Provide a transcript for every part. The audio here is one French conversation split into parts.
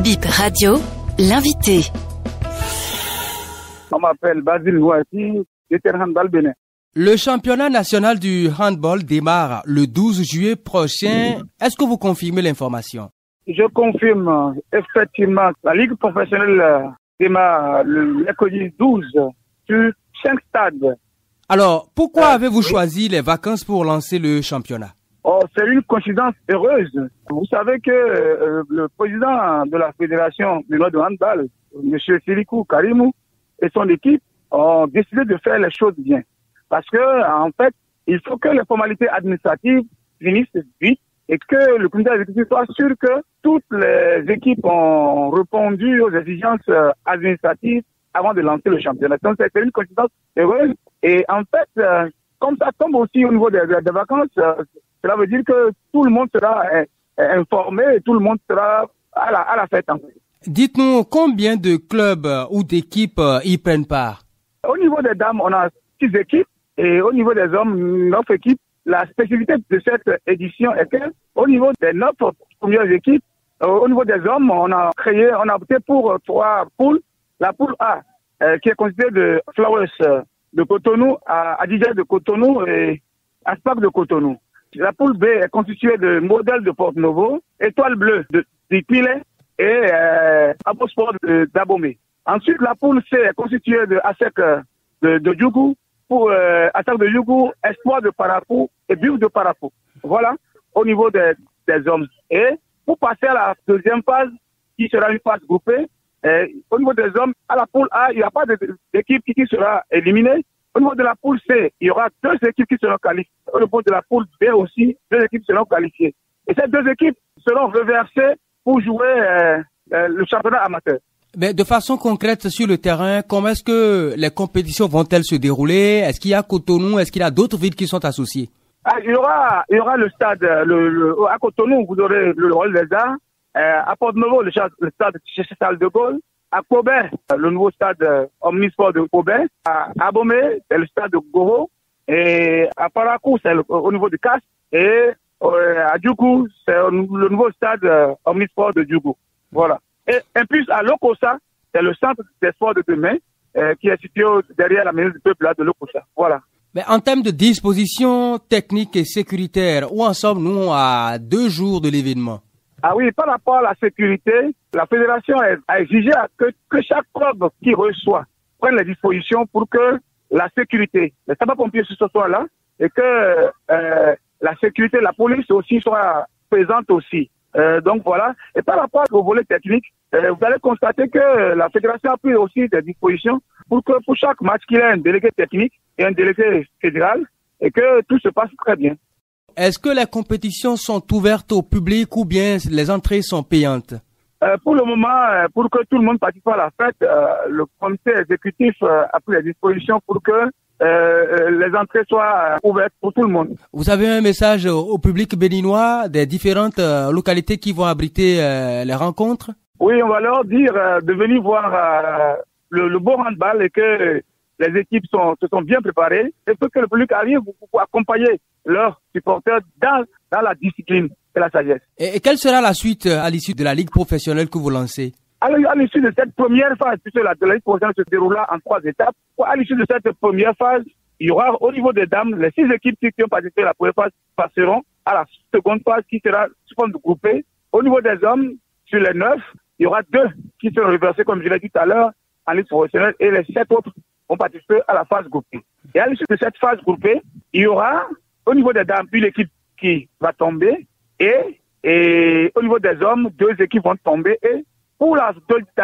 Bip Radio, l'invité. On m'appelle Basile Ouassi, de Handball Bénin. Le championnat national du handball démarre le 12 juillet prochain. Est-ce que vous confirmez l'information? Je confirme effectivement la Ligue professionnelle démarre le mercredi 12 sur 5 stades. Alors, pourquoi avez-vous choisi les vacances pour lancer le championnat? C'est une coïncidence heureuse. Vous savez que le président de la Fédération du Nord de handball, M. Sirikou Karimou, et son équipe ont décidé de faire les choses bien. Parce que, en fait, il faut que les formalités administratives finissent vite et que le comité exécutif soit sûr que toutes les équipes ont répondu aux exigences administratives avant de lancer le championnat. Donc, c'est une coïncidence heureuse. Et en fait, comme ça tombe aussi au niveau des vacances, cela veut dire que tout le monde sera informé et tout le monde sera à la fête. En fait. Dites-nous combien de clubs ou d'équipes y prennent part? Au niveau des dames, on a 6 équipes et au niveau des hommes, 9 équipes. La spécificité de cette édition est que au niveau des 9 premières équipes, au niveau des hommes, on a opté pour 3 poules. La poule A, qui est constituée de Flowers de Cotonou, Adidja de Cotonou et Aspac de Cotonou. La poule B est constituée de Modèle de Porto-Novo, Étoile Bleue de Pilet et Abosport d'Abomey. Ensuite, la poule C est constituée de ASEC de Djougou, pour ASEC de Djougou, Espoir de Parapou et Buf de Parapou. Voilà, au niveau des hommes. Et pour passer à la deuxième phase, qui sera une phase groupée, au niveau des hommes, à la poule A, il n'y a pas d'équipe qui sera éliminée. Au niveau de la poule C, il y aura 2 équipes qui seront qualifiées. Au niveau de la poule B aussi, 2 équipes seront qualifiées. Et ces 2 équipes seront reversées pour jouer le championnat amateur. Mais de façon concrète sur le terrain, comment est-ce que les compétitions vont-elles se dérouler? Est-ce qu'il y a Cotonou? Est-ce qu'il y a d'autres villes qui sont associées? Il y aura le stade, à Cotonou, vous aurez le Rôle des Arts. À Porto-Novo, le stade Charles de Gaulle. À Kobe, le nouveau stade Omnisport de Kobe. À Abomey, c'est le stade de Goro. Et à Parakou, c'est au niveau du CAS. Et à Djougou, c'est le nouveau stade Omnisport de Djougou. Voilà. Et plus à Lokossa, c'est le centre des sports de demain qui est situé derrière la maison du peuple là, de Lokossa. Voilà. Mais en termes de dispositions techniques et sécuritaires, où en sommes-nous à 2 jours de l'événement? Ah oui, par rapport à la sécurité, la fédération a exigé que chaque club qui reçoit prenne les dispositions pour que la sécurité, les sapeurs-pompiers ce soir là, et que la sécurité, la police aussi soit présente aussi. Donc voilà. Et par rapport au volet technique, vous allez constater que la fédération a pris aussi des dispositions pour que pour chaque match qu'il y ait un délégué technique et un délégué fédéral et que tout se passe très bien. Est-ce que les compétitions sont ouvertes au public ou bien les entrées sont payantes? Pour le moment, pour que tout le monde participe à la fête, le comité exécutif a pris les dispositions pour que les entrées soient ouvertes pour tout le monde. Vous avez un message au public béninois des différentes localités qui vont abriter les rencontres? Oui, on va leur dire de venir voir le beau handball et que les équipes se sont bien préparées et que le public arrive pour accompagner leurs supporters dans la discipline et la sagesse. Et quelle sera la suite à l'issue de la Ligue professionnelle que vous lancez? À l'issue de cette première phase, puisque la Ligue professionnelle se déroulera en 3 étapes, à l'issue de cette première phase, il y aura au niveau des dames, les 6 équipes qui ont participé à la première phase passeront à la seconde phase qui sera sous forme de groupée. Au niveau des hommes, sur les 9, il y aura 2 qui seront reversés, comme je l'ai dit tout à l'heure, en Ligue professionnelle et les 7 autres vont participer à la phase groupée. Et à l'issue de cette phase groupée, il y aura au niveau des dames une équipe qui va tomber et au niveau des hommes, 2 équipes vont tomber. Et pour la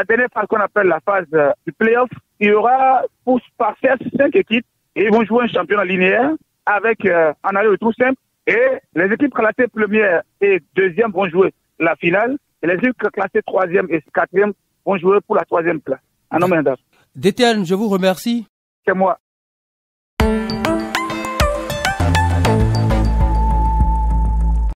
dernière phase qu'on appelle la phase du play-off, il y aura pour passer 5 équipes et ils vont jouer un championnat linéaire avec un aller-retour simple. Et les équipes classées première et deuxième vont jouer la finale. Et les équipes classées 3e et 4e vont jouer pour la 3e place. En homme et en dame. Déterne, je vous remercie. C'est moi.